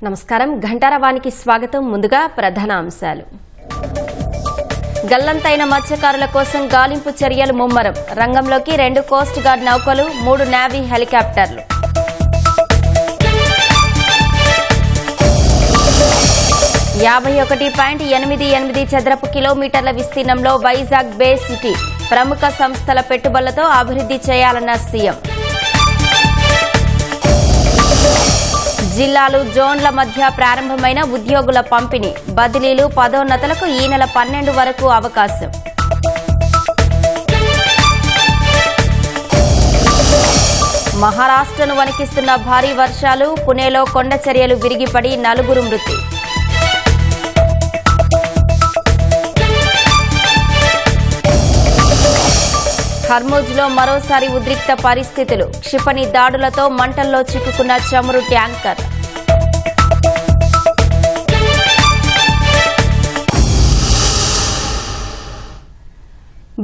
నమస్కారం. ఘంటారవానికి స్వాగతం. ముందుగా ప్రధాన అంశాలు. గల్లంతైన మత్స్యకారుల కోసం గాలింపు చర్యలు ముమ్మరం. రంగంలోకి 2 కోస్ట్ గార్డ్ నౌకలు, 3 నేవీ హెలికాప్టర్లు. .88 చదరపు కిలోమీటర్ల విస్తీర్ణంలో వైజాగ్ బే సిటీ ప్రముఖ సంస్థల పెట్టుబడులతో అభివృద్ధి చేయాలన్న సీఎం. జిల్లాలు, జోన్ల మధ్య ప్రారంభమైన ఉద్యోగుల పంపిణీ. బదిలీలు, పదోన్నతులకు ఈ నెల 12 వరకు అవకాశం. మహారాష్ట్రను వణికిస్తున్న భారీ వర్షాలు. పుణేలో కొండ చర్యలు విరిగిపడి 4 మృతి. హర్ముజ్లో మరోసారి ఉద్రిక్త పరిస్థితులు. క్షిపణి దాడులతో మంటల్లో చిక్కుకున్న చమురు ట్యాంకర్.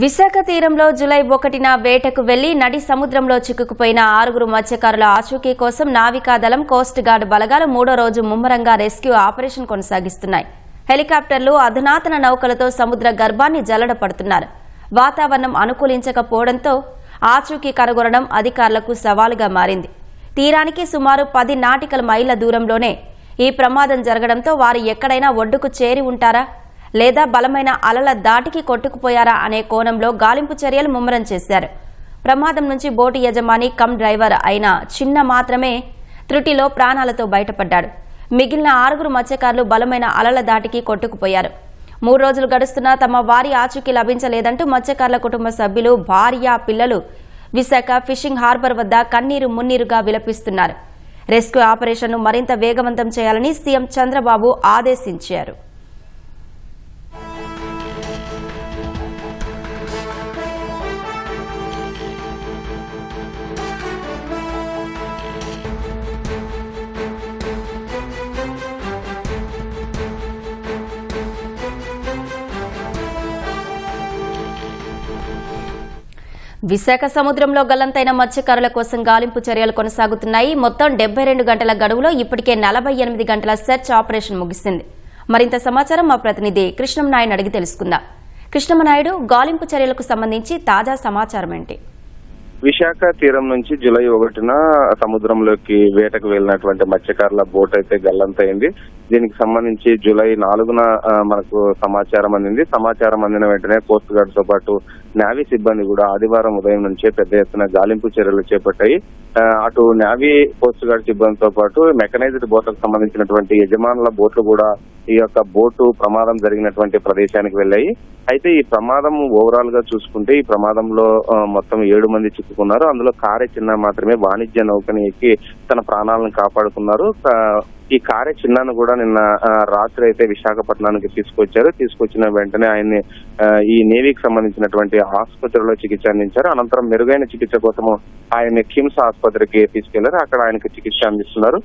విశాఖ తీరంలో జూలై 1న వేటకు వెళ్లి నడి సముద్రంలో చిక్కుకుపోయిన 6 మత్స్యకారుల ఆచూకీ కోసం నావికాదళం, కోస్ట్ గార్డ్ బలగాలు 3వ రోజు ముమ్మరంగా రెస్క్యూ ఆపరేషన్ కొనసాగిస్తున్నాయి. హెలికాప్టర్లు, అధునాతన నౌకలతో సముద్ర గర్భాన్ని జల్లడపడుతున్నారు. వాతావరణం అనుకూలించకపోవడంతో ఆచూకీ కనుగొనడం అధికారులకు సవాలుగా మారింది. తీరానికి సుమారు 10 నాటికల్ మైళ్ల దూరంలోనే ఈ ప్రమాదం జరగడంతో వారు ఎక్కడైనా ఒడ్డుకు చేరి ఉంటారా లేదా బలమైన అలల దాటికి కొట్టుకుపోయారా అనే కోణంలో గాలింపు చర్యలు ముమ్మరం చేశారు. ప్రమాదం నుంచి బోటు యజమాని కమ్ డ్రైవర్ అయిన చిన్న మాత్రమే త్రుటిలో ప్రాణాలతో బయటపడ్డాడు. మిగిలిన 6 మత్స్యకారులు బలమైన అలల దాటికి కొట్టుకుపోయారు. 3 రోజులు గడుస్తున్నా తమ వారి ఆచూకీ లభించలేదంటూ మత్స్యకారుల కుటుంబ సభ్యులు, భార్య, పిల్లలు విశాఖ ఫిషింగ్ హార్బర్ వద్ద కన్నీరు మున్నీరుగా విలపిస్తున్నారు. రెస్క్యూ ఆపరేషన్ను మరింత వేగవంతం చేయాలని సీఎం చంద్రబాబు ఆదేశించారు. విశాఖ సముద్రంలో గల్లంతైన మత్స్యకారుల కోసం గాలింపు చర్యలు కొనసాగుతున్నాయి. మొత్తం 72 గంటల గడువులో ఇప్పటికే 48 గంటల సెర్చ్ ఆపరేషన్ ముగిసింది. మరింత సమాచారం మా ప్రతినిధి కృష్ణమనాయుడు అడిగి తెలుసుకుందాం. కృష్ణమనాయుడు, గాలింపు చర్యలకు సంబంధించి తాజా సమాచారం ఏంటి? విశాఖ తీరం నుంచి జూలై 1న సముద్రంలోకి వేటకు వెళ్లినటువంటి మత్స్యకారుల బోట్ అయితే గల్లంతైంది. దీనికి సంబంధించి జూలై 4న మనకు సమాచారం అందింది. సమాచారం అందిన వెంటనే కోస్ట్ గార్డ్ తో పాటు నేవీ సిబ్బంది కూడా ఆదివారం ఉదయం నుంచే పెద్ద ఎత్తున గాలింపు చర్యలు చేపట్టాయి. అటు నేవీ, కోస్ట్ గార్డ్ సిబ్బందితో పాటు మెకనైజ్డ్ బోట్లకు సంబంధించినటువంటి యజమానుల బోట్లు కూడా ఈ యొక్క బోటు ప్రమాదం జరిగినటువంటి ప్రదేశానికి వెళ్లాయి. అయితే ఈ ప్రమాదం ఓవరాల్ గా చూసుకుంటే ఈ ప్రమాదంలో మొత్తం 7 మంది చిక్కుకున్నారు. అందులో కారే చిన్న మాత్రమే వాణిజ్య నౌకని ఎక్కి తన ప్రాణాలను కాపాడుకున్నారు. ఈ కారే చిన్నాను కూడా నిన్న రాత్రి అయితే విశాఖపట్నానికి తీసుకొచ్చారు. తీసుకొచ్చిన వెంటనే ఆయన్ని ఈ నేవీకి సంబంధించినటువంటి ఆసుపత్రిలో చికిత్స అందించారు. అనంతరం మెరుగైన చికిత్స కోసము ఆయన్ని కిమ్స్ ఆసుపత్రికి తీసుకెళ్లారు. అక్కడ ఆయనకు చికిత్స అందిస్తున్నారు.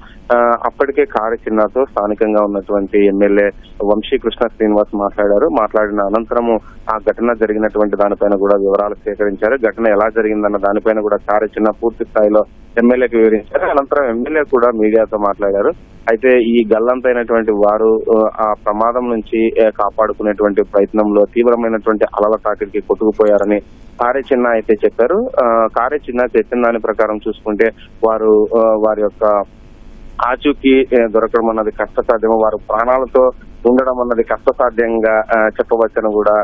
అప్పటికే కారే చిన్నాతో స్థానికంగా ఉన్నటువంటి ఎమ్మెల్యే వంశీకృష్ణ శ్రీనివాస్ మాట్లాడిన అనంతరము ఆ ఘటన జరిగినటువంటి దానిపైన కూడా వివరాలు సేకరించారు. ఘటన ఎలా జరిగిందన్న దానిపైన కూడా కారే చిన్న పూర్తి స్థాయిలో ఎమ్మెల్యేకి వివరించారు. అనంతరం ఎమ్మెల్యే కూడా మీడియాతో మాట్లాడారు. అయితే ఈ గల్లంతైనటువంటి వారు ఆ ప్రమాదం నుంచి కాపాడుకునేటువంటి ప్రయత్నంలో తీవ్రమైనటువంటి అలల తాకిడికి కొట్టుకుపోయారని కారే చిన్న అయితే చెప్పారు. కారే చిన్న చెప్పిన దాని ప్రకారం చూసుకుంటే వారి యొక్క ఆచూకీ దొరకడం అన్నది కష్టసాధ్యము, వారు ప్రాణాలతో ఉండడం అన్నది కష్టసాధ్యంగా చెప్పవచ్చని కూడా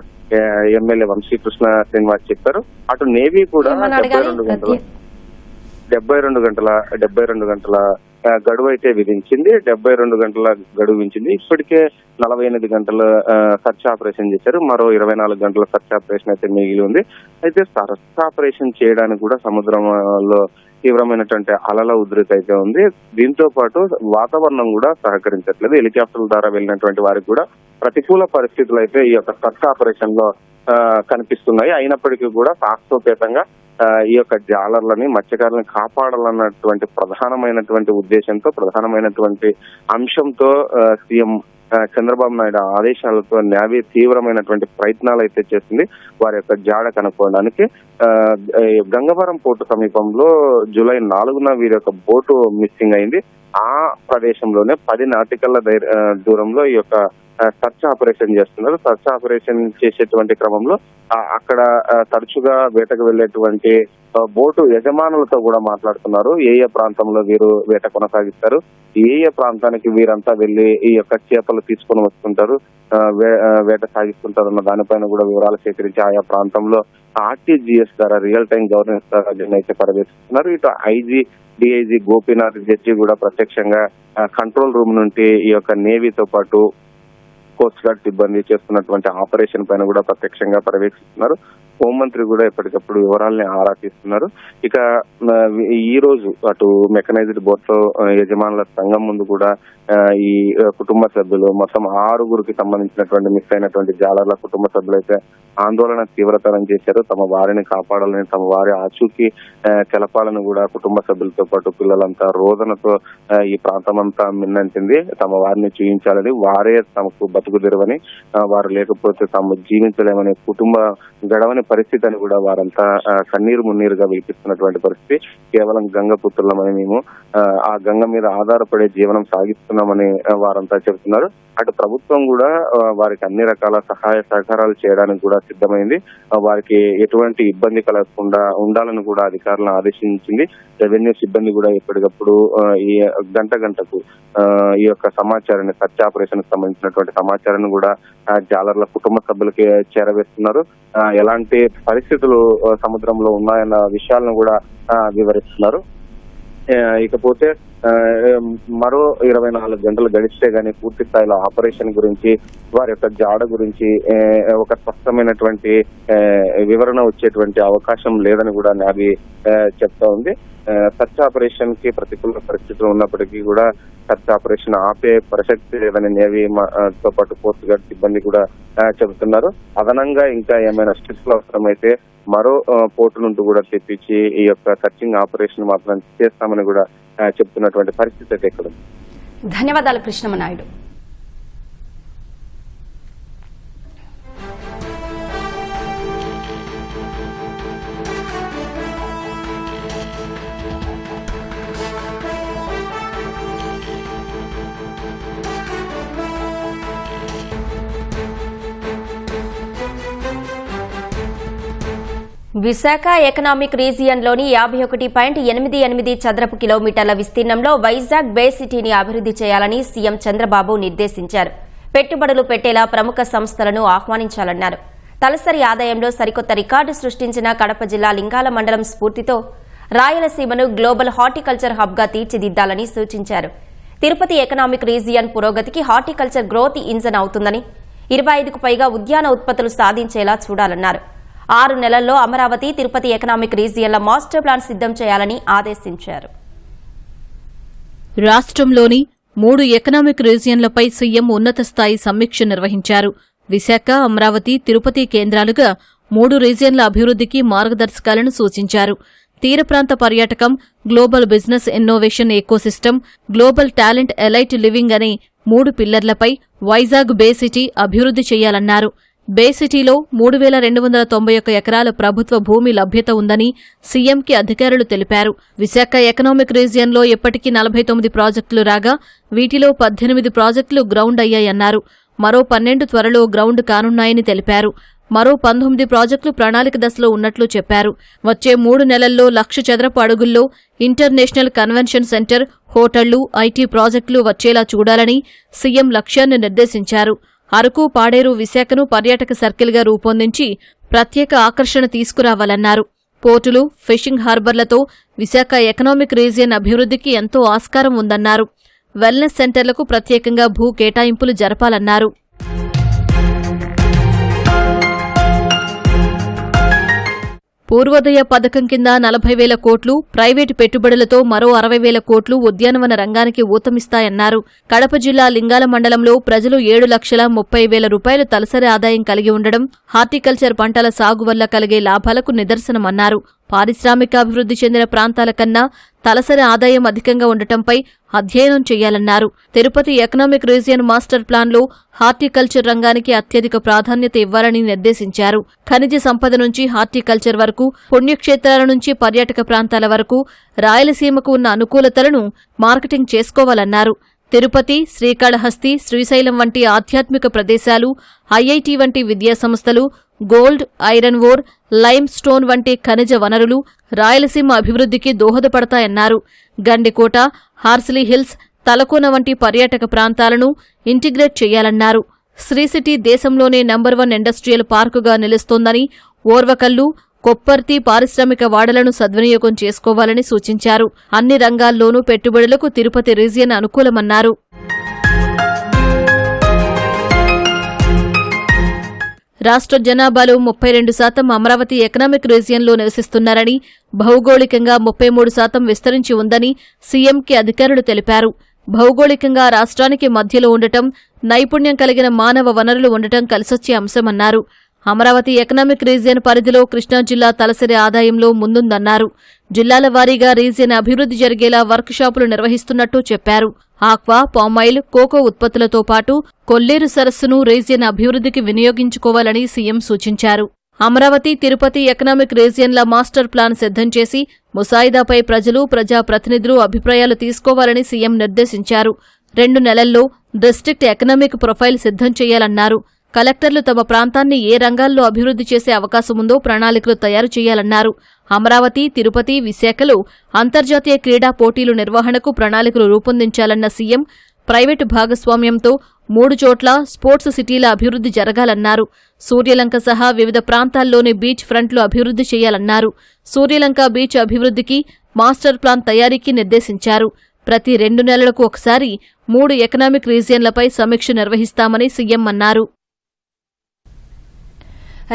ఎమ్మెల్యే వంశీకృష్ణ శ్రీనివాస్ చెప్పారు. అటు నేవీ కూడా 72 గంటల గడువు అయితే విధించింది. 72 గంటల గడువు విధించింది. ఇప్పటికే 48 గంటల సర్చ్ ఆపరేషన్ చేశారు. మరో 24 గంటల సర్చ్ ఆపరేషన్ అయితే మిగిలి ఉంది. అయితే సర్చ్ ఆపరేషన్ చేయడానికి కూడా సముద్రంలో తీవ్రమైనటువంటి అలల ఉధృతి అయితే ఉంది. దీంతో పాటు వాతావరణం కూడా సహకరించట్లేదు. హెలికాప్టర్ల ద్వారా వెళ్ళినటువంటి వారికి కూడా ప్రతికూల పరిస్థితులు అయితే ఈ యొక్క సర్చ్ ఆపరేషన్ లో కనిపిస్తున్నాయి. అయినప్పటికీ కూడా సాహసోపేతంగా ఈ యొక్క జాలర్లని మత్స్యకారులను కాపాడాలన్నటువంటి ప్రధానమైనటువంటి ఉద్దేశంతో ప్రధానమైనటువంటి అంశంతో సీఎం చంద్రబాబు నాయుడు ఆదేశాలతో నేవీ తీవ్రమైనటువంటి ప్రయత్నాలు అయితే చేసింది వారి యొక్క జాడ కనుక్కోవడానికి. గంగవరం పోర్టు సమీపంలో జూలై 4న వీరి యొక్క బోటు మిస్సింగ్ అయింది. ఆ ప్రదేశంలోనే 10 నాటికల్ల దూరంలో ఈ యొక్క సర్చ్ ఆపరేషన్ చేస్తున్నారు. సర్చ్ ఆపరేషన్ చేసేటువంటి క్రమంలో అక్కడ తరచుగా వేటకు వెళ్లేటువంటి బోటు యజమానులతో కూడా మాట్లాడుతున్నారు. ఏ ప్రాంతంలో వీరు వేట కొనసాగిస్తారు, ఏ ప్రాంతానికి వీరంతా వెళ్లి ఈ యొక్క చేపలు తీసుకొని వస్తుంటారు, వేట సాగిస్తుంటారు అన్న దానిపైన కూడా వివరాలు సేకరించి ఆయా ప్రాంతంలో ఆర్టీజీఎస్ ద్వారా రియల్ టైం గవర్నెన్స్ ద్వారా దీన్ని అయితే పర్యవేక్షిస్తున్నారు. ఇటు ఐజీ డిఐజీ గోపీనాథ్ జడ్జి కూడా ప్రత్యక్షంగా కంట్రోల్ రూమ్ నుండి ఈ యొక్క నేవీతో పాటు కోస్ట్ గార్డ్ సిబ్బంది చేస్తున్నటువంటి ఆపరేషన్ పైన కూడా ప్రత్యక్షంగా పర్యవేక్షిస్తున్నారు. హోంమంత్రి కూడా ఎప్పటికప్పుడు వివరాలని ఆరా తీస్తున్నారు. ఇక ఈ రోజు అటు మెకనైజ్డ్ బోట్ యజమానుల సంఘం ముందు కూడా ఈ కుటుంబ సభ్యులు మొత్తం 6గురికి సంబంధించినటువంటి మిస్ అయినటువంటి జాలర్ల కుటుంబ సభ్యులు అయితే ఆందోళన తీవ్రతరం చేశారు. తమ వారిని కాపాడాలని, తమ వారి ఆచూకీ తెలపాలని కూడా కుటుంబ సభ్యులతో పాటు పిల్లలంతా రోదనతో ఈ ప్రాంతం అంతా మిన్నంటింది. తమ వారిని చూపించాలని, వారే తమకు బతుకు తెరవని, వారు లేకపోతే తాము జీవించలేమని, కుటుంబ గడవని పరిస్థితి అని కూడా వారంతా కన్నీరు మున్నీరుగా వినిపిస్తున్నటువంటి పరిస్థితి. కేవలం గంగ పుత్రులమని మేము ఆ గంగ మీద ఆధారపడే జీవనం సాగిస్తున్నామని వారంతా చెబుతున్నారు. అటు ప్రభుత్వం కూడా వారికి అన్ని రకాల సహాయ సహకారాలు చేయడానికి కూడా సిద్ధమైంది. వారికి ఎటువంటి ఇబ్బంది కలగకుండా ఉండాలని కూడా అధికారులను ఆదేశించింది. రెవెన్యూ సిబ్బంది కూడా ఎప్పటికప్పుడు ఈ గంటకు ఈ యొక్క సమాచారాన్ని, సర్చ్ ఆపరేషన్ కి సంబంధించినటువంటి సమాచారాన్ని కూడా జాలర్ల కుటుంబ సభ్యులకి చేరవేస్తున్నారు. ఎలాంటి పరిస్థితులు సముద్రంలో ఉన్నాయన్న విషయాలను కూడా వివరిస్తున్నారు. ఇకపోతే మరో 24 గంటలు గడిస్తే గానీ పూర్తి స్థాయిలో ఆపరేషన్ గురించి, వారి యొక్క జాడ గురించి ఒక స్పష్టమైనటువంటి వివరణ వచ్చేటువంటి అవకాశం లేదని కూడా నేవీ చెప్తా ఉంది. సర్చ్ ఆపరేషన్ కి ప్రతికూల పరిస్థితులు ఉన్నప్పటికీ కూడా సర్చ్ ఆపరేషన్ ఆపే ప్రసక్తి లేదని నేవీ తో పాటు కోస్ట్ గార్డ్ సిబ్బంది కూడా చెబుతున్నారు. అదనంగా ఇంకా ఏమైనా స్టెప్స్ అవసరమైతే మరో పోర్టు నుండి కూడా తెప్పించి ఈ యొక్క సర్చింగ్ ఆపరేషన్ మాత్రం చేస్తామని కూడా చెప్తున్నటువంటి పరిస్థితి అయితే ఇక్కడ. ధన్యవాదాలు కృష్ణమనాయుడు. విశాఖ ఎకనామిక్ రీజియన్లోని 51.88 చదరపు కిలోమీటర్ల విస్తీర్ణంలో వైజాగ్ బే సిటీని అభివృద్ది చేయాలని సీఎం చంద్రబాబు నిర్దేశించారు. పెట్టుబడులు పెట్టేలా ప్రముఖ సంస్థలను ఆహ్వానించాలన్నారు. తలసరి ఆదాయంలో సరికొత్త రికార్డు సృష్టించిన కడప జిల్లా లింగాల మండలం స్ఫూర్తితో రాయలసీమను గ్లోబల్ హార్టికల్చర్ హబ్గా తీర్చిదిద్దాలని సూచించారు. తిరుపతి ఎకనామిక్ రీజియన్ పురోగతికి హార్టికల్చర్ గ్రోత్ ఇంజన్ అవుతుందని, 25కు పైగా ఉద్యాన ఉత్పత్తులు సాధించేలా చూడాలన్నారు. 6 నెలల్లో అమరావతి, తిరుపతి ఎకనామిక్ రీజియన్ల మాస్టర్ ప్లాన్ సిద్ధం చేయాలని ఆదేశించారు. రాష్ట్రంలోని 3 ఎకనామిక్ రీజియన్లపై సీఎం ఉన్నత స్థాయి సమీక్ష నిర్వహించారు. విశాఖ, అమరావతి, తిరుపతి కేంద్రాలుగా 3 రీజియన్ల అభివృద్ధికి మార్గదర్శకాలను సూచించారు. తీర ప్రాంత పర్యాటకం, global business innovation ecosystem, global talent elite living అనే 3 పిల్లర్లపై వైజాగ్ బే సిటీ అభివృద్ది చేయాలన్నారు. బే సిటీలో 3291 ఎకరాల ప్రభుత్వ భూమి లభ్యత ఉందని సీఎంకి అధికారులు తెలిపారు. విశాఖ ఎకనామిక్ రీజియన్లో ఇప్పటికీ 49 ప్రాజెక్టులు రాగా వీటిలో 18 ప్రాజెక్టులు గ్రౌండ్ అయ్యాయన్నారు. మరో 12 త్వరలో గ్రౌండ్ కానున్నాయని తెలిపారు. మరో 19 ప్రాజెక్టులు ప్రణాళిక దశలో ఉన్నట్లు చెప్పారు. వచ్చే 3 నెలల్లో 1,00,000 చదరపు అడుగుల్లో ఇంటర్నేషనల్ కన్వెన్షన్ సెంటర్, హోటళ్లు, ఐటీ ప్రాజెక్టులు వచ్చేలా చూడాలని సీఎం లక్ష్యాన్ని నిర్దేశించారు. అరకు, పాడేరు, విశాఖను పర్యాటక సర్కిల్గా రూపొందించి ప్రత్యేక ఆకర్షణ తీసుకురావాలన్నారు. పోర్టులు, ఫిషింగ్ హార్బర్లతో విశాఖ ఎకనామిక్ రీజియన్ అభివృద్ధికి ఎంతో ఆస్కారం ఉందన్నారు. వెల్నెస్ సెంటర్లకు ప్రత్యేకంగా భూ కేటాయింపులు జరపాలన్నారు. పూర్వోదయ పథకం కింద 40,000 కోట్లు, ప్రైవేటు పెట్టుబడులతో మరో 60,000 కోట్లు ఉద్యానవన రంగానికి ఊతమిస్తాయన్నారు. కడప జిల్లా లింగాల మండలంలో ప్రజలు 7,30,000 రూపాయలు తలసరి ఆదాయం కలిగి ఉండడం హార్టికల్చర్ పంటల సాగు వల్ల కలిగే లాభాలకు నిదర్శనమన్నారు. పారిశ్రామికాభివృద్ధి చెందిన ప్రాంతాల కన్నా తలసరి ఆదాయం అధికంగా ఉండటంపై అధ్యయనం చేయాలన్నారు. తిరుపతి ఎకనామిక్ రీజియన్ మాస్టర్ ప్లాన్లో హార్టికల్చర్ రంగానికి అత్యధిక ప్రాధాన్యత ఇవ్వాలని నిర్దేశించారు. ఖనిజ సంపద నుంచి హార్టికల్చర్ వరకు, పుణ్యక్షేత్రాల నుంచి పర్యాటక ప్రాంతాల వరకు రాయలసీమకు ఉన్న అనుకూలతలను మార్కెటింగ్ చేసుకోవాలన్నారు. తిరుపతి, శ్రీకాళహస్తి, శ్రీశైలం వంటి ఆధ్యాత్మిక ప్రదేశాలు, ఐఐటి వంటి విద్యాసంస్థలు, gold, iron ore, lime stone వంటి ఖనిజ వనరులు రాయలసీమ అభివృద్ధికి దోహదపడతాయన్నారు. గండికోట, హార్సిలీ హిల్స్, తలకోన వంటి పర్యాటక ప్రాంతాలను ఇంటిగ్రేట్ చేయాలన్నారు. శ్రీసిటీ దేశంలోనే నంబర్ 1 ఇండస్ట్రియల్ పార్కుగా నిలుస్తోందని, ఓర్వకల్లు, కొప్పర్తి పారిశ్రామిక వాడలను సద్వినియోగం చేసుకోవాలని సూచించారు. అన్ని రంగాల్లోనూ పెట్టుబడులకు తిరుపతి రీజియన్ అనుకూలమన్నారు. రాష్ట్ర జనాభాలో 32% అమరావతి ఎకనామిక్ రీజియన్లో నివసిస్తున్నారని, భౌగోళికంగా 33% విస్తరించి ఉందని సీఎంకి అధికారులు తెలిపారు. భౌగోళికంగా రాష్ట్రానికి మధ్యలో ఉండటం, నైపుణ్యం కలిగిన మానవ వనరులు ఉండటం కలిసొచ్చే అంశమన్నారు. అమరావతి ఎకనామిక్ రీజియన్ పరిధిలో కృష్ణా జిల్లా తలసరి ఆదాయంలో ముందుందన్నారు. జిల్లాల వారీగా రీజియన్ అభివృద్ధి జరిగేలా వర్క్ షాపులు నిర్వహిస్తున్నట్టు చెప్పారు. ఆక్వా, పామాయిల్, కోకో ఉత్పత్తులతో పాటు కొల్లేరు సరస్సును రీజియన్ అభివృద్ధికి వినియోగించుకోవాలని సీఎం సూచించారు. అమరావతి, తిరుపతి ఎకనామిక్ రీజియన్ల మాస్టర్ ప్లాన్ సిద్ధం చేసి ముసాయిదాపై ప్రజలు, ప్రజాప్రతినిధులు అభిప్రాయాలు తీసుకోవాలని సీఎం నిర్దేశించారు. 2 నెలల్లో డిస్ట్రిక్ట్ ఎకనామిక్ ప్రొఫైల్ సిద్ధం చేయాలన్నారు. కలెక్టర్లు తమ ప్రాంతాన్ని ఏ రంగాల్లో అభివృద్ధి చేసే అవకాశముందో ప్రణాళికలు తయారు చేయాలన్నారు. అమరావతి, తిరుపతి, విశాఖలో అంతర్జాతీయ క్రీడా పోటీలు నిర్వహణకు ప్రణాళికలు రూపొందించాలన్న సీఎం ప్రైవేటు భాగస్వామ్యంతో 3 చోట్ల స్పోర్ట్స్ సిటీల అభివృద్ధి జరగాలన్నారు. సూర్యలంక సహా వివిధ ప్రాంతాల్లోని బీచ్ ఫ్రంట్లు అభివృద్ధి చేయాలన్నారు. సూర్యలంక బీచ్ అభివృద్ధికి మాస్టర్ ప్లాన్ తయారీకి నిర్దేశించారు. ప్రతి 2 నెలలకు ఒకసారి 3 ఎకనామిక్ రీజియన్లపై సమీక్ష నిర్వహిస్తామని సీఎం అన్నారు.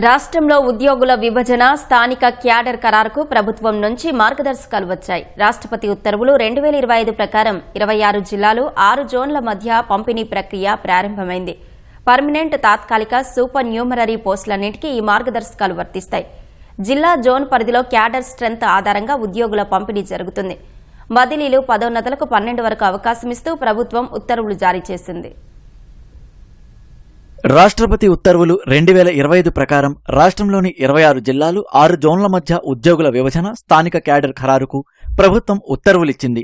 రాష్ట్రంలో ఉద్యోగుల విభజన, స్థానిక క్యాడర్ ఖరారుకు ప్రభుత్వం నుంచి మార్గదర్శకాలు వచ్చాయి. రాష్ట్రపతి ఉత్తర్వులు 2025 ప్రకారం 26 జిల్లాలు, 6 జోన్ల మధ్య పంపిణీ ప్రక్రియ ప్రారంభమైంది. పర్మనెంట్, తాత్కాలిక, సూపర్ న్యూమరరీ పోస్టులన్నింటికీ ఈ మార్గదర్శకాలు వర్తిస్తాయి. జిల్లా, జోన్ పరిధిలో క్యాడర్ స్ట్రెంత్ ఆధారంగా ఉద్యోగుల పంపిణీ జరుగుతుంది. బదిలీలు, పదోన్నతులకు 12 వరకు అవకాశమిస్తూ ప్రభుత్వం ఉత్తర్వులు జారీ చేసింది. రాష్ట్రపతి ఉత్తర్వులు 2025 ప్రకారం రాష్ట్రంలోని 26 జిల్లాలు, 6 జోన్ల మధ్య ఉద్యోగుల విభజన, స్థానిక క్యాడర్ ఖరారుకు ప్రభుత్వం ఉత్తర్వులిచ్చింది.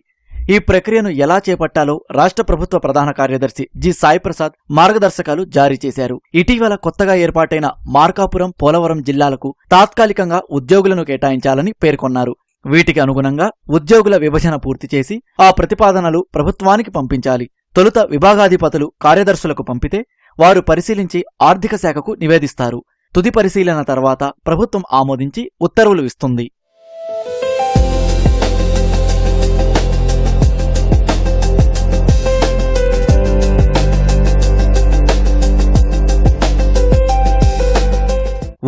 ఈ ప్రక్రియను ఎలా చేపట్టాలో రాష్ట్ర ప్రభుత్వ ప్రధాన కార్యదర్శి జి సాయిప్రసాద్ మార్గదర్శకాలు జారీ చేశారు. ఇటీవల కొత్తగా ఏర్పాటైన మార్కాపురం, పోలవరం జిల్లాలకు తాత్కాలికంగా ఉద్యోగులను కేటాయించాలని పేర్కొన్నారు. వీటికి అనుగుణంగా ఉద్యోగుల విభజన పూర్తి చేసి ఆ ప్రతిపాదనలు ప్రభుత్వానికి పంపించాలి. తొలుత విభాగాధిపతులు కార్యదర్శులకు పంపితే వారు పరిశీలించి ఆర్థిక శాఖకు నివేదిస్తారు. తుది పరిశీలన తర్వాత ప్రభుత్వం ఆమోదించి ఉత్తర్వులు ఇస్తుంది.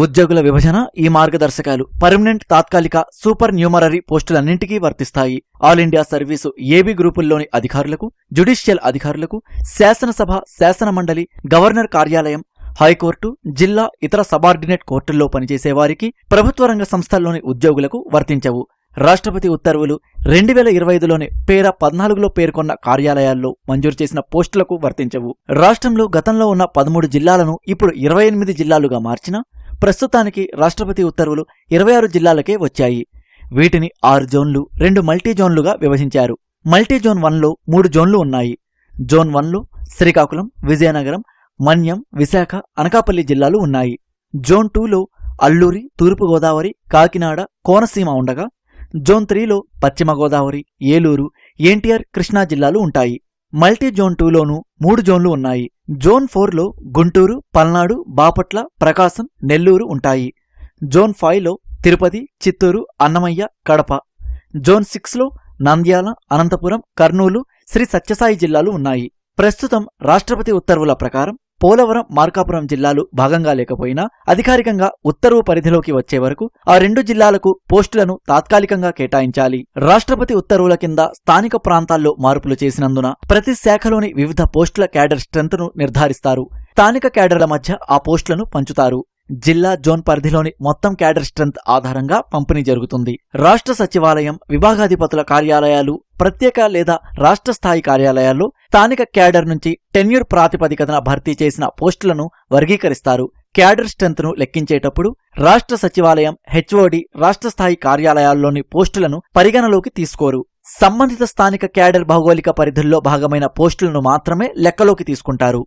ఉద్యోగుల విభజన ఈ మార్గదర్శకాలు పర్మనెంట్, తాత్కాలిక, సూపర్ న్యూమరరీ పోస్టులన్నింటికీ వర్తిస్తాయి. ఆల్ ఇండియా సర్వీసు ఏబీ గ్రూపుల్లోని అధికారులకు, జ్యుడిషియల్ అధికారులకు, శాసనసభ, శాసనమండలి, గవర్నర్ కార్యాలయం, హైకోర్టు, జిల్లా, ఇతర సబార్డినేట్ కోర్టుల్లో పనిచేసేవారికి, ప్రభుత్వ రంగ సంస్థల్లోని ఉద్యోగులకు వర్తించవు. రాష్ట్రపతి ఉత్తర్వులు 2025లోనే పేరా 14లో పేర్కొన్న కార్యాలయాల్లో మంజూరు చేసిన పోస్టులకు వర్తించవు. రాష్ట్రంలో గతంలో ఉన్న 13 జిల్లాలను ఇప్పుడు 28 జిల్లాలుగా మార్చినా ప్రస్తుతానికి రాష్ట్రపతి ఉత్తర్వులు 26 జిల్లాలకే వచ్చాయి. వీటిని 6 జోన్లు, 2 మల్టీ జోన్లుగా విభజించారు. మల్టీ జోన్ 1లో 3 జోన్లు ఉన్నాయి. జోన్ 1లో శ్రీకాకుళం, విజయనగరం, మన్యం, విశాఖ, అనకాపల్లి జిల్లాలు ఉన్నాయి. జోన్ 2లో అల్లూరి, తూర్పుగోదావరి, కాకినాడ, కోనసీమ ఉండగా జోన్ 3లో పశ్చిమ గోదావరి, ఏలూరు, ఎన్టీఆర్, కృష్ణా జిల్లాలు ఉంటాయి. మల్టీ జోన్ 2లోనూ 3 జోన్లు ఉన్నాయి. జోన్ 4లో గుంటూరు, పల్నాడు, బాపట్ల, ప్రకాశం, నెల్లూరు ఉంటాయి. జోన్ 5లో తిరుపతి, చిత్తూరు, అన్నమయ్య, కడప. జోన్ 6లో నంద్యాల, అనంతపురం, కర్నూలు, శ్రీ సత్యసాయి జిల్లాలు ఉన్నాయి. ప్రస్తుతం రాష్ట్రపతి ఉత్తర్వుల ప్రకారం పోలవరం, మార్కాపురం జిల్లాలు భాగంగా లేకపోయినా అధికారికంగా ఉత్తర్వు పరిధిలోకి వచ్చే వరకు ఆ 2 జిల్లాలకు పోస్టులను తాత్కాలికంగా కేటాయించాలి. రాష్ట్రపతి ఉత్తర్వుల కింద స్థానిక ప్రాంతాల్లో మార్పులు చేసినందున ప్రతి శాఖలోని వివిధ పోస్టుల క్యాడర్ స్ట్రెంత్ను నిర్ధారిస్తారు. స్థానిక క్యాడర్ల మధ్య ఆ పోస్టులను పంచుతారు. జిల్లా, జోన్ పరిధిలోని మొత్తం క్యాడర్ స్ట్రెంత్ ఆధారంగా పంపిణీ జరుగుతుంది. రాష్ట్ర సచివాలయం, విభాగాధిపతుల కార్యాలయాలు, ప్రత్యేక లేదా రాష్ట్ర స్థాయి కార్యాలయాల్లో స్థానిక క్యాడర్ నుంచి టెన్యూర్ ప్రాతిపదికన భర్తీ చేసిన పోస్టులను వర్గీకరిస్తారు. క్యాడర్ స్ట్రెంత్ను లెక్కించేటప్పుడు రాష్ట్ర సచివాలయం, హెచ్ఓడి, రాష్ట్ర స్థాయి కార్యాలయాల్లోని పోస్టులను పరిగణలోకి తీసుకోరు. సంబంధిత స్థానిక క్యాడర్ భౌగోళిక పరిధుల్లో భాగమైన పోస్టులను మాత్రమే లెక్కలోకి తీసుకుంటారు.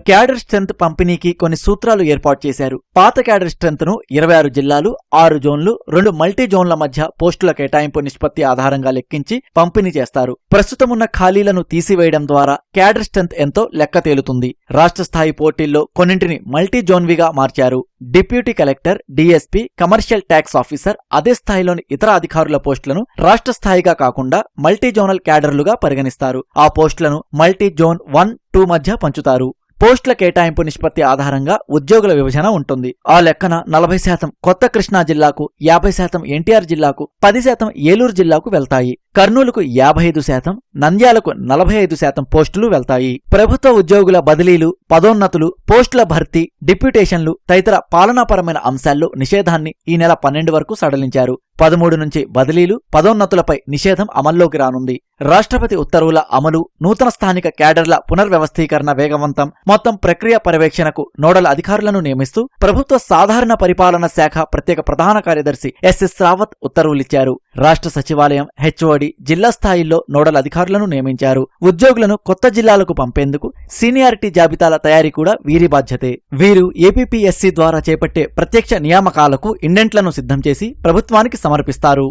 క్యాడర్ స్ట్రెంత్ పంపిణీకి కొన్ని సూత్రాలు ఏర్పాటు చేశారు. పాత క్యాడర్ స్ట్రెంత్ ను 26 జిల్లాలు, 6 జోన్లు, 2 మల్టీ జోన్ల మధ్య పోస్టుల కేటాయింపు నిష్పత్తి ఆధారంగా లెక్కించి పంపిణీ చేస్తారు. ప్రస్తుతమున్న ఖాళీలను తీసివేయడం ద్వారా క్యాడర్ స్ట్రెంత్ ఎంతో లెక్క తేలుతుంది. రాష్ట్ర స్థాయి పోటీల్లో కొన్నింటిని మల్టీ జోన్విగా మార్చారు. Deputy collector, DSP, commercial tax officer అదే స్థాయిలోని ఇతర అధికారుల పోస్టులను రాష్ట్ర స్థాయిగా కాకుండా మల్టీ జోనల్ క్యాడర్లుగా పరిగణిస్తారు. ఆ పోస్టులను మల్టీ జోన్ 1, 2 మధ్య పంచుతారు. పోస్టుల కేటాయింపు నిష్పత్తి ఆధారంగా ఉద్యోగుల విభజన ఉంటుంది. ఆ లెక్కన 40% కొత్త కృష్ణా జిల్లాకు, 50% ఎన్టీఆర్ జిల్లాకు, 10% ఏలూరు జిల్లాకు వెళ్తాయి. కర్నూలుకు 55%, నంద్యాలకు 45% పోస్టులు వెళ్తాయి. ప్రభుత్వ ఉద్యోగుల బదిలీలు, పదోన్నతులు, పోస్టుల భర్తీ, డిప్యూటేషన్లు తదితర పాలనాపరమైన అంశాల్లో నిషేధాన్ని ఈ నెల 12 వరకు సడలించారు. 13 నుంచి బదిలీలు, పదోన్నతులపై నిషేధం అమల్లోకి రానుంది. రాష్ట్రపతి ఉత్తర్వుల అమలు, నూతన స్థానిక క్యాడర్ల పునర్వ్యవస్థీకరణ వేగవంతం, మొత్తం ప్రక్రియ పర్యవేక్షణకు నోడల్ అధికారులను నియమిస్తూ ప్రభుత్వ సాధారణ పరిపాలన శాఖ ప్రత్యేక ప్రధాన కార్యదర్శి ఎస్ఎస్ రావత్ ఉత్తర్వులిచ్చారు. రాష్ట్ర సచివాలయం, హెచ్ఓడి, జిల్లా స్థాయిల్లో నోడల్ అధికారులను నియమించారు. ఉద్యోగులను కొత్త జిల్లాలకు పంపేందుకు సీనియారిటీ జాబితాల తయారీ కూడా వీరి బాధ్యతే. వీరు ఏపీపీఎస్సీ ద్వారా చేపట్టే ప్రత్యక్ష నియామకాలకు ఇండెంట్లను సిద్ధం చేసి ప్రభుత్వానికి సమర్పిస్తారు.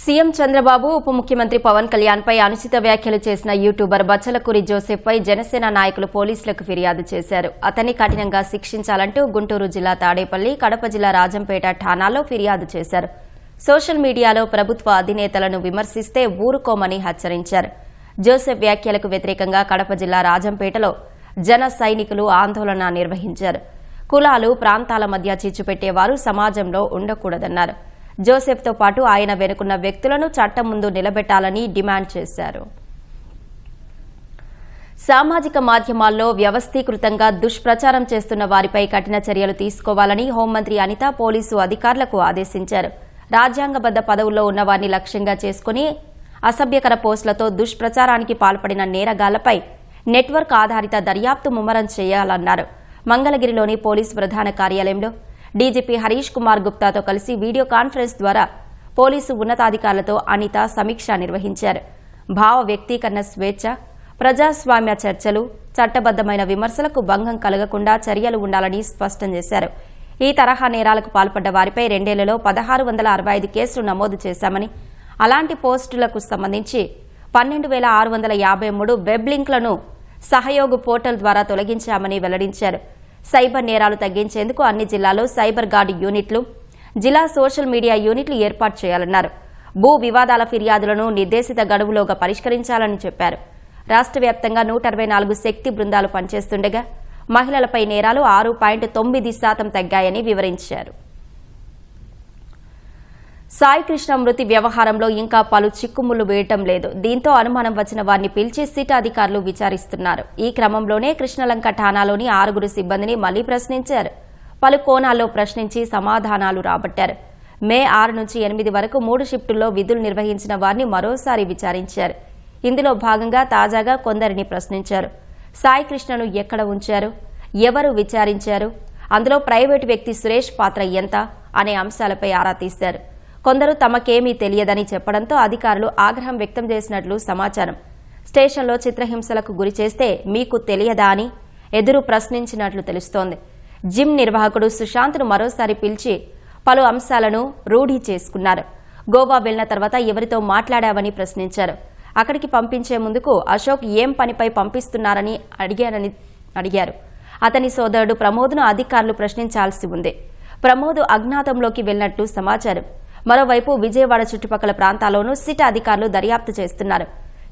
సీఎం చంద్రబాబు, ఉప ముఖ్యమంత్రి పవన్ కళ్యాణ్ పై అనుచిత వ్యాఖ్యలు చేసిన యూట్యూబర్ బచ్చలకూరి జోసెఫ్ పై జనసేన నాయకులు పోలీసులకు ఫిర్యాదు చేశారు. అతన్ని కఠినంగా శిక్షించాలంటూ గుంటూరు జిల్లా తాడేపల్లి, కడప జిల్లా రాజంపేట ఠాణాల్లో ఫిర్యాదు చేశారు. సోషల్ మీడియాలో ప్రభుత్వ అధినేతలను విమర్శిస్తే ఊరుకోమని హెచ్చరించారు. జోసెఫ్ వ్యాఖ్యలకు వ్యతిరేకంగా కడప జిల్లా రాజంపేటలో జన సైనికులు ఆందోళన నిర్వహించారు. కులాలు, ప్రాంతాల మధ్య చిచ్చుపెట్టేవారు సమాజంలో ఉండకూడదన్నారు. జోసెఫ్తో పాటు ఆయన వెనుకున్న వ్యక్తులను చట్టం ముందు నిలబెట్టాలని డిమాండ్ చేశారు. సామాజిక మాధ్యమాల్లో వ్యవస్థీకృతంగా దుష్ప్రచారం చేస్తున్న వారిపై కఠిన చర్యలు తీసుకోవాలని హోంమంత్రి అనిత పోలీసు అధికారులకు ఆదేశించారు. రాజ్యాంగబద్ద పదవుల్లో ఉన్న వారిని లక్ష్యంగా చేసుకుని అసభ్యకర పోస్టులతో దుష్ప్రచారానికి పాల్పడిన నేరగాళ్లపై నెట్వర్క్ ఆధారిత దర్యాప్తు ముమ్మరం చేయాలన్నారు. మంగళగిరిలోని పోలీసు ప్రధాన కార్యాలయంలో డీజీపీ హరీష్ కుమార్ గుప్తాతో కలిసి వీడియో కాన్ఫరెన్స్ ద్వారా పోలీసు ఉన్నతాధికారులతో అనిత సమీక్ష నిర్వహించారు. భావ వ్యక్తీకరణ స్వేచ్ఛ, ప్రజాస్వామ్య చర్చలు, చట్టబద్దమైన విమర్శలకు భంగం కలగకుండా చర్యలు ఉండాలని స్పష్టం చేశారు. ఈ తరహా నేరాలకు పాల్పడ్డ వారిపై 2 ఏళ్లలో 1665 కేసులు నమోదు చేశామని, అలాంటి పోస్టులకు సంబంధించి 12,653 వెబ్ లింక్లను సహయోగ్ పోర్టల్ ద్వారా తొలగించామని వెల్లడించారు. సైబర్ నేరాలు తగ్గించేందుకు అన్ని జిల్లాల్లో సైబర్ గార్డ్ యూనిట్లు, జిల్లా సోషల్ మీడియా యూనిట్లు ఏర్పాటు చేయాలన్నారు. భూ వివాదాల ఫిర్యాదులను నిర్దేశిత గడువులోగా పరిష్కరించాలని చెప్పారు. రాష్ట్ర వ్యాప్తంగా 164 శక్తి బృందాలు పనిచేస్తుండగా మహిళలపై నేరాలు 6.9% తగ్గాయని వివరించారు. సాయికృష్ణ మృతి వ్యవహారంలో ఇంకా పలు చిక్కుముళ్లు వేయటం లేదు. దీంతో అనుమానం వచ్చిన వారిని పిలిచి సిట్ అధికారులు విచారిస్తున్నారు. ఈ క్రమంలోనే కృష్ణలంక ఠాణాలోని 6 సిబ్బందిని మళ్లీ ప్రశ్నించారు. పలు కోణాల్లో ప్రశ్నించి సమాధానాలు రాబట్టారు. మే 6 నుంచి 8 వరకు 3 షిఫ్టుల్లో విధులు నిర్వహించిన వారిని మరోసారి విచారించారు. ఇందులో భాగంగా తాజాగా కొందరిని ప్రశ్నించారు. సాయికృష్ణను ఎక్కడ ఉంచారు, ఎవరు విచారించారు, అందులో ప్రైవేటు వ్యక్తి సురేష్ పాత్ర ఎంత అనే అంశాలపై ఆరా తీశారు. కొందరు తమకేమీ తెలియదని చెప్పడంతో అధికారులు ఆగ్రహం వ్యక్తం చేసినట్లు సమాచారం. స్టేషన్లో చిత్రహింసలకు గురి చేస్తే మీకు తెలియదా అని ఎదురు ప్రశ్నించినట్లు తెలుస్తోంది. జిమ్ నిర్వాహకుడు సుశాంత్ను మరోసారి పిలిచి పలు అంశాలను రూఢీ చేసుకున్నారు. గోవా వెళ్లిన తర్వాత ఎవరితో మాట్లాడావని ప్రశ్నించారు. అక్కడికి పంపించే ముందుకు అశోక్ ఏం పనిపై పంపిస్తున్నారని అడిగారు. అతని సోదరుడు ప్రమోద్ను అధికారులు ప్రశ్నించాల్సి ఉంది. ప్రమోద్ అజ్ఞాతంలోకి వెళ్లినట్టు సమాచారం. మరోవైపు విజయవాడ చుట్టుపక్కల ప్రాంతాల్లోనూ సిట్ అధికారులు దర్యాప్తు చేస్తున్నారు.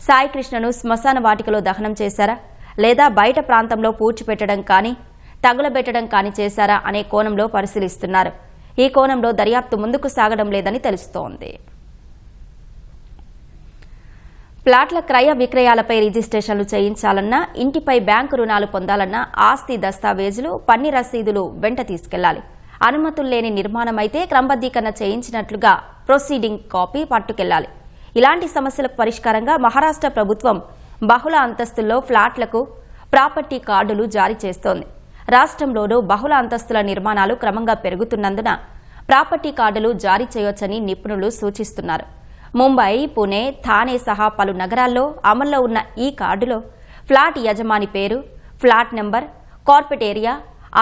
సాయికృష్ణను శ్మశాన వాటికలో దహనం చేశారా లేదా బయట ప్రాంతంలో పూడ్చిపెట్టడం కానీ తగులబెట్టడం కానీ చేశారా అనే కోణంలో పరిశీలిస్తున్నారు. ఈ కోణంలో దర్యాప్తు ముందుకు సాగడం లేదని తెలుస్తోంది. ప్లాట్ల క్రయ విక్రయాలపై రిజిస్ట్రేషన్లు చేయించాలన్నా, ఇంటిపై బ్యాంకు రుణాలు పొందాలన్నా ఆస్తి దస్తావేజులు, పన్ని రసీదులు వెంట తీసుకెళ్లాలి. అనుమతులు లేని నిర్మాణం అయితే క్రమబద్దీకరణ చేయించినట్లుగా ప్రొసీడింగ్ కాపీ పట్టుకెళ్లాలి. ఇలాంటి సమస్యలకు పరిష్కారంగా మహారాష్ట్ర ప్రభుత్వం బహుళ అంతస్తుల్లో ఫ్లాట్లకు ప్రాపర్టీ కార్డులు జారీ చేస్తోంది. రాష్ట్రంలోనూ బహుళ అంతస్తుల నిర్మాణాలు క్రమంగా పెరుగుతున్నందున ప్రాపర్టీ కార్డులు జారీ చేయొచ్చని నిపుణులు సూచిస్తున్నారు. ముంబై, పుణె, థానే సహా పలు నగరాల్లో అమల్లో ఉన్న ఈ కార్డులో ఫ్లాట్ యజమాని పేరు, ఫ్లాట్ నెంబర్, కార్పెట్ ఏరియా,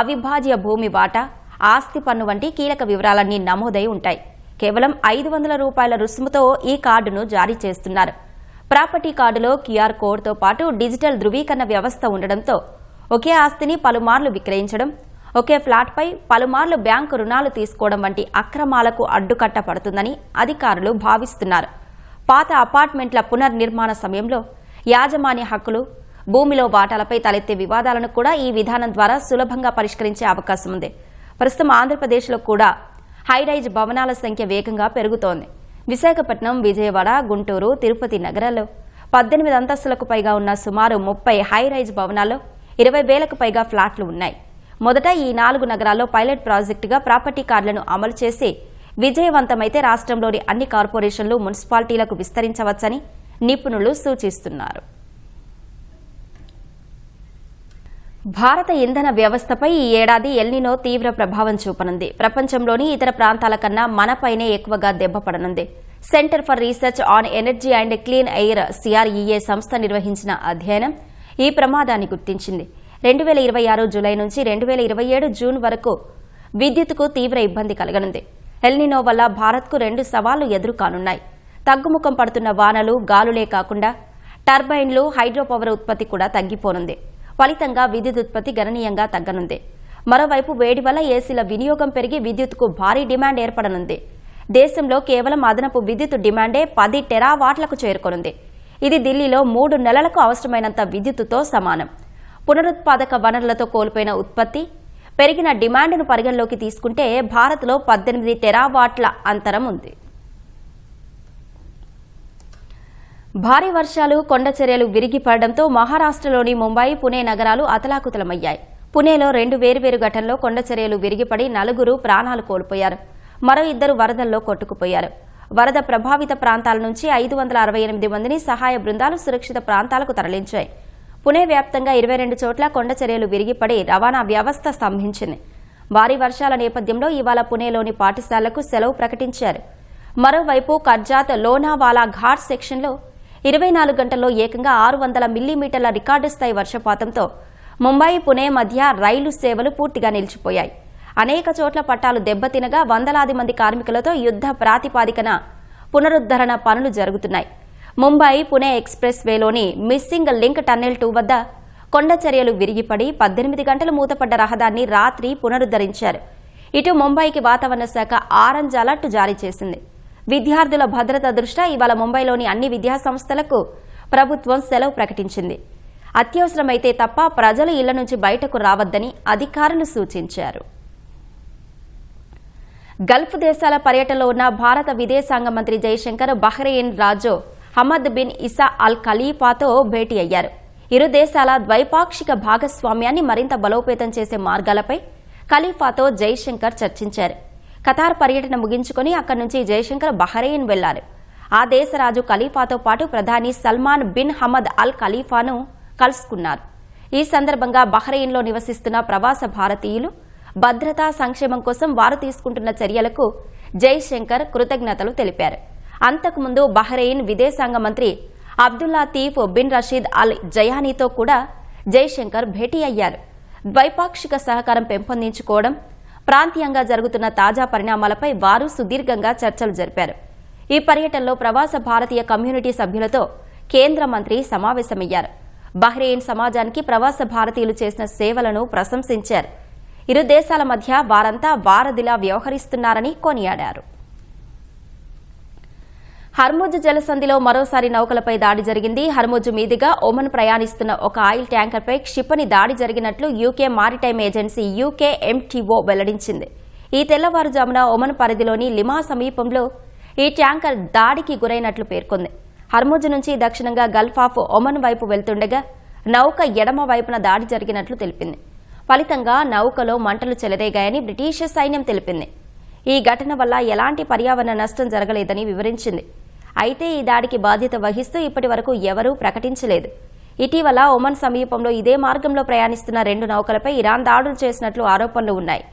అవిభాజ్య భూమి వాటా, ఆస్తి పన్ను వంటి కీలక వివరాలన్నీ నమోదై ఉంటాయి. కేవలం 500 రూపాయల రుసుముతో ఈ కార్డును జారీ చేస్తున్నారు. ప్రాపర్టీ కార్డులో క్యూఆర్ కోడ్తో పాటు డిజిటల్ ధృవీకరణ వ్యవస్థ ఉండడంతో ఒకే ఆస్తిని పలుమార్లు విక్రయించడం, ఒకే ఫ్లాట్పై పలుమార్లు బ్యాంకు రుణాలు తీసుకోవడం వంటి అక్రమాలకు అడ్డుకట్ట పడుతుందని అధికారులు భావిస్తున్నారు. పాత అపార్ట్మెంట్ల పునర్నిర్మాణ సమయంలో యాజమాన్య హక్కులు, భూమిలో వాటాలపై తలెత్తే వివాదాలను కూడా ఈ విధానం ద్వారా సులభంగా పరిష్కరించే అవకాశం ఉంది. ప్రస్తుతం ఆంధ్రప్రదేశ్లో కూడా హైరైజ్ భవనాల సంఖ్య వేగంగా పెరుగుతోంది. విశాఖపట్నం, విజయవాడ, గుంటూరు, తిరుపతి నగరాల్లో 18 అంతస్తులకు పైగా ఉన్న సుమారు 30 హైరైజ్ భవనాల్లో 20,000కు పైగా ఫ్లాట్లు ఉన్నాయి. మొదట ఈ 4 నగరాల్లో పైలట్ ప్రాజెక్టుగా ప్రాపర్టీ కార్డులను అమలు చేసి విజయవంతమైతే రాష్ట్రంలోని అన్ని కార్పొరేషన్లు, మున్సిపాలిటీలకు విస్తరించవచ్చని నిపుణులు సూచిస్తున్నారు. భారత ఇంధన వ్యవస్థపై ఈ ఏడాది ఎల్నినో తీవ్ర ప్రభావం చూపనుంది. ప్రపంచంలోని ఇతర ప్రాంతాల కన్నా మనపైనే ఎక్కువగా దెబ్బపడనుంది. Centre for research on energy and clean air CREA సంస్థ నిర్వహించిన అధ్యయనం ఈ ప్రమాదాన్ని గుర్తించింది. 2026 జూలై నుంచి 2027 జూన్ వరకు విద్యుత్తుకు తీవ్ర ఇబ్బంది కలగనుంది. ఎల్నినో వల్ల భారత్కు 2 సవాళ్లు ఎదురుకానున్నాయి. తగ్గుముఖం పడుతున్న వానలు, గాలులే కాకుండా టర్బైన్లు, హైడ్రో పవర్ ఉత్పత్తి కూడా తగ్గిపోనుంది. ఫలితంగా విద్యుత్ ఉత్పత్తి గణనీయంగా తగ్గనుంది. మరోవైపు వేడి వల్ల ఏసీల వినియోగం పెరిగి విద్యుత్తుకు భారీ డిమాండ్ ఏర్పడనుంది. దేశంలో కేవలం అదనపు విద్యుత్ డిమాండే 10 టెరావాట్లకు చేరుకోనుంది. ఇది ఢిల్లీలో 3 నెలలకు అవసరమైనంత విద్యుత్తుతో సమానం. పునరుత్పాదక వనరులతో కోల్పోయిన ఉత్పత్తి, పెరిగిన డిమాండ్ను పరిగణలోకి తీసుకుంటే భారత్లో 18 టెరావాట్ల అంతరం ఉంది. భారీ వర్షాలు, కొండ చర్యలు విరిగిపడడంతో మహారాష్ట్రలోని ముంబై, పుణె నగరాలు అతలాకుతలమయ్యాయి. పుణెలో 2 వేర్వేరు ఘటనలో కొండ చర్యలు విరిగిపడి 4 ప్రాణాలు కోల్పోయారు. మరో 2 వరదల్లో కొట్టుకుపోయారు. వరద ప్రభావిత ప్రాంతాల నుంచి 568 మందిని సహాయ బృందాలు సురక్షిత ప్రాంతాలకు తరలించాయి. పుణె వ్యాప్తంగా 22 చోట్ల కొండ చర్యలు విరిగిపడి రవాణా వ్యవస్థ స్తంభించింది. భారీ వర్షాల నేపథ్యంలో ఇవాళ పుణెలోని పాఠశాలలకు సెలవు ప్రకటించారు. మరోవైపు కర్జాత్, లోనావాలా ఘాట్ సెక్షన్లో 24 గంటల్లో ఏకంగా 600 మిల్లీమీటర్ల రికార్డు స్థాయి వర్షపాతంతో ముంబై, పుణె మధ్య రైలు సేవలు పూర్తిగా నిలిచిపోయాయి. అనేక చోట్ల పట్టాలు దెబ్బతినగా వందలాది మంది కార్మికులతో యుద్ధ ప్రాతిపాదికన పునరుద్ధరణ పనులు జరుగుతున్నాయి. ముంబై, పుణె ఎక్స్ప్రెస్ వేలోని మిస్సింగ్ లింక్ టన్నెల్ 2 వద్ద కొండ చర్యలు విరిగిపడి 18 గంటలు మూతపడ్డ రహదారిని రాత్రి పునరుద్ధరించారు. ఇటు ముంబైకి వాతావరణ శాఖ ఆరెంజ్ అలర్ట్ జారీ చేసింది. విద్యార్థుల భద్రత దృష్ట్యా ఇవాళ ముంబైలోని అన్ని విద్యాసంస్థలకు ప్రభుత్వం సెలవు ప్రకటించింది. అత్యవసరమైతే తప్ప ప్రజలు ఇళ్ల నుంచి బయటకు రావద్దని అధికారులు సూచించారు. గల్ఫ్ దేశాల పర్యటనలో ఉన్న భారత విదేశాంగ మంత్రి జైశంకర్ బహ్రెయిన్ రాజు హమద్ బిన్ ఇసా అల్ ఖలీఫాతో భేటీ అయ్యారు. ఇరు దేశాల ద్వైపాక్షిక భాగస్వామ్యాన్ని మరింత బలోపేతం చేసే మార్గాలపై ఖలీఫాతో జైశంకర్ చర్చించారు. ఖతార్ పర్యటన ముగించుకుని అక్కడి నుంచి జైశంకర్ బహ్రెయిన్ వెళ్లారు. ఆ దేశ రాజు ఖలీఫాతో పాటు ప్రధాని సల్మాన్ బిన్ హమద్ అల్ ఖలీఫాను కలుసుకున్నారు. ఈ సందర్భంగా బహ్రెయిన్లో నివసిస్తున్న ప్రవాస భారతీయులు భద్రతా సంక్షేమం కోసం వారు తీసుకుంటున్న చర్యలకు జైశంకర్ కృతజ్ఞతలు తెలిపారు. అంతకుముందు బహ్రెయిన్ విదేశాంగ మంత్రి అబ్దుల్లాతీఫ్ బిన్ రషీద్ అల్ జయానీతో కూడా జైశంకర్ భేటీ అయ్యారు. ద్వైపాక్షిక సహకారం పెంపొందించుకోవడం, ప్రాంతీయంగా జరుగుతున్న తాజా పరిణామాలపై వారు సుదీర్ఘంగా చర్చలు జరిపారు. ఈ పర్యటనలో ప్రవాస భారతీయ కమ్యూనిటీ సభ్యులతో కేంద్ర మంత్రి సమావేశమయ్యారు. బహ్రెయిన్ సమాజానికి ప్రవాస భారతీయులు చేసిన సేవలను ప్రశంసించారు. ఇరు దేశాల మధ్య వారంతా వారధిలా వ్యవహరిస్తున్నారని కొనియాడారు. హర్ముజ్ జలసంధిలో మరోసారి నౌకలపై దాడి జరిగింది. హర్ముజ్ మీదుగా ఒమన్ ప్రయాణిస్తున్న ఒక ఆయిల్ ట్యాంకర్పై క్షిపణి దాడి జరిగినట్లు యూకే మారిటైమ్ ఏజెన్సీ UKMTO వెల్లడించింది. ఈ తెల్లవారుజామున ఒమన్ పరిధిలోని లిమా సమీపంలో ఈ ట్యాంకర్ దాడికి గురైనట్లు పేర్కొంది. హర్ముజ్ నుంచి దక్షిణంగా గల్ఫ్ ఆఫ్ ఒమన్ వైపు వెళ్తుండగా నౌక ఎడమ వైపున దాడి జరిగినట్లు తెలిపింది. ఫలితంగా నౌకలో మంటలు చెలరేగాయని బ్రిటిష్ సైన్యం తెలిపింది. ఈ ఘటన వల్ల ఎలాంటి పర్యావరణ నష్టం జరగలేదని వివరించింది. అయితే ఈ దాడికి బాధ్యత వహిస్తూ ఇప్పటి వరకు ఎవరూ ప్రకటించలేదు. ఇటీవల ఒమన్ సమీపంలో ఇదే మార్గంలో ప్రయాణిస్తున్న 2 నౌకలపై ఇరాన్ దాడులు చేసినట్లు ఆరోపణలు ఉన్నాయి.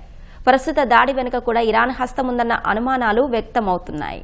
ప్రస్తుత దాడి వెనుక కూడా ఇరాన్ హస్తముందన్న అనుమానాలు వ్యక్తమవుతున్నాయి.